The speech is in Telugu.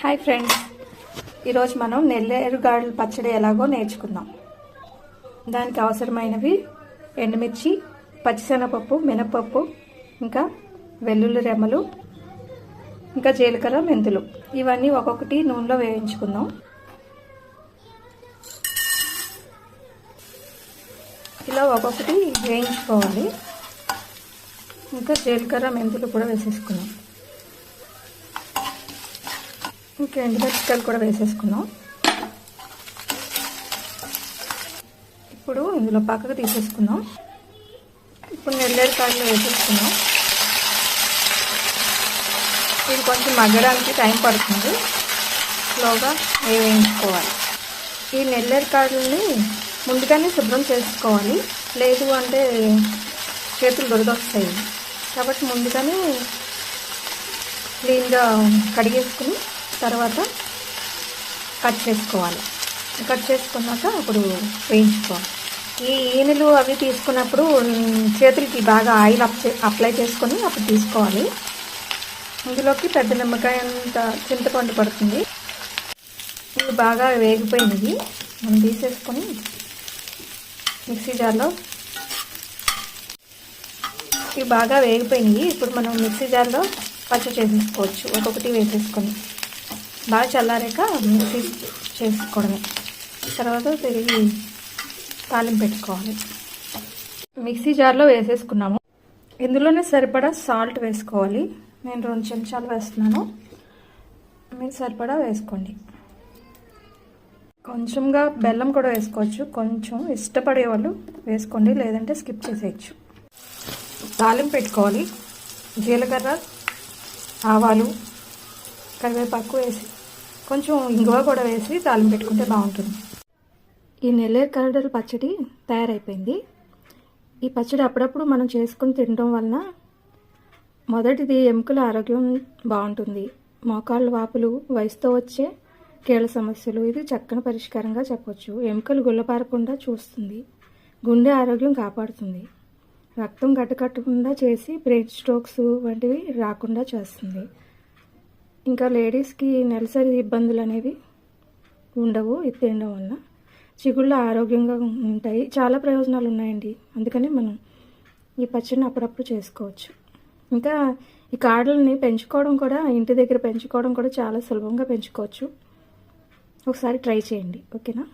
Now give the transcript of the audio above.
హాయ్ ఫ్రెండ్స్, ఈరోజు మనం నెల్లేరుగాడల పచ్చడి ఎలాగో నేర్చుకుందాం. దానికి అవసరమైనవి ఎండుమిర్చి, పచ్చిశనగపప్పు, మినపప్పు, ఇంకా వెల్లుల్లి రెమ్మలు, ఇంకా జీలకర్ర, మెంతులు. ఇవన్నీ ఒక్కొక్కటి నూనెలో వేయించుకుందాం. ఇలా ఒక్కొక్కటి వేయించుకోవాలి. ఇంకా జీలకర్ర, మెంతులు కూడా వేసేసుకుందాం. ఇంకా ఎండుమిరపకాయలు కూడా వేసేసుకున్నాం. ఇప్పుడు ఇందులో పక్కకు తీసేసుకుందాం. ఇప్పుడు నెల్లేరుకాయలు వేసేసుకుందాం. ఇది కొంచెం మగ్గడానికి టైం పడుతుంది, స్లోగా వేయించుకోవాలి. ఈ నెల్లేరుకాయలని ముందుగానే శుభ్రం చేసుకోవాలి, లేదు అంటే చేతులు దొరదొస్తాయి. కాబట్టి ముందుగానే క్లీన్గా కడిగేసుకుని తర్వాత కట్ చేసుకోవాలి. కట్ చేసుకున్నాక అప్పుడు వేయించుకోవాలి. ఈ ఈనెలు అవి తీసుకున్నప్పుడు చేతులకి బాగా ఆయిల్ అప్లై చేసుకొని అప్పుడు తీసుకోవాలి. ఇందులోకి పెద్ద నిమ్మకాయ అంత చింతపండు పడుతుంది. ఇవి బాగా వేగిపోయినవి మనం తీసేసుకొని మిక్సీ జార్లో, ఇవి బాగా వేగిపోయినాయి. ఇప్పుడు మనం మిక్సీ జార్లో పచ్చడి చేసేసుకోవచ్చు. ఒక్కొక్కటి వేసేసుకొని బాగా చల్లారాక మిక్సీ చేసుకోవడమే. తర్వాత తిరిగి తాలింపు పెట్టుకోవాలి. మిక్సీ జార్లో వేసేసుకున్నాము. ఇందులోనే సరిపడా సాల్ట్ వేసుకోవాలి. నేను 2 చెంచాలు వేస్తున్నాను, మీరు సరిపడా వేసుకోండి. కొంచెంగా బెల్లం కూడా వేసుకోవచ్చు. కొంచెం ఇష్టపడే వాళ్ళు వేసుకోండి, లేదంటే స్కిప్ చేసేయచ్చు. తాలింపు పెట్టుకోవాలి. జీలకర్ర, ఆవాలు, కరివేపాకు వేసి కొంచెం ఇంగువ కూడా వేసి తాలింపు పెట్టుకుంటే బాగుంటుంది. ఈ నెల్లేరుకాడల పచ్చడి తయారైపోయింది. ఈ పచ్చడి అప్పుడప్పుడు మనం చేసుకుని తినడం వలన మొదటిది ఎముకల ఆరోగ్యం బాగుంటుంది. మోకాళ్ళ వాపులు, వయసుతో వచ్చే కీళ్ళ సమస్యలు ఇది చక్కని పరిష్కారంగా చెప్పవచ్చు. ఎముకలు గుల్లపారకుండా చూస్తుంది, గుండె ఆరోగ్యం కాపాడుతుంది, రక్తం గడ్డకట్టకుండా చేసి బ్రెయిన్ స్ట్రోక్స్ వంటివి రాకుండా చేస్తుంది. ఇంకా లేడీస్కి నెలసరి ఇబ్బందులు అనేవి ఉండవు ఇది తినడం వల్ల. చిగుళ్ళు ఆరోగ్యంగా ఉంటాయి. చాలా ప్రయోజనాలు ఉన్నాయండి. అందుకని మనం ఈ పచ్చడిని అప్పుడప్పుడు చేసుకోవచ్చు. ఇంకా ఈ కాడల్ని పెంచుకోవడం కూడా, ఇంటి దగ్గర పెంచుకోవడం కూడా చాలా సులభంగా పెంచుకోవచ్చు. ఒకసారి ట్రై చేయండి. ఓకేనా?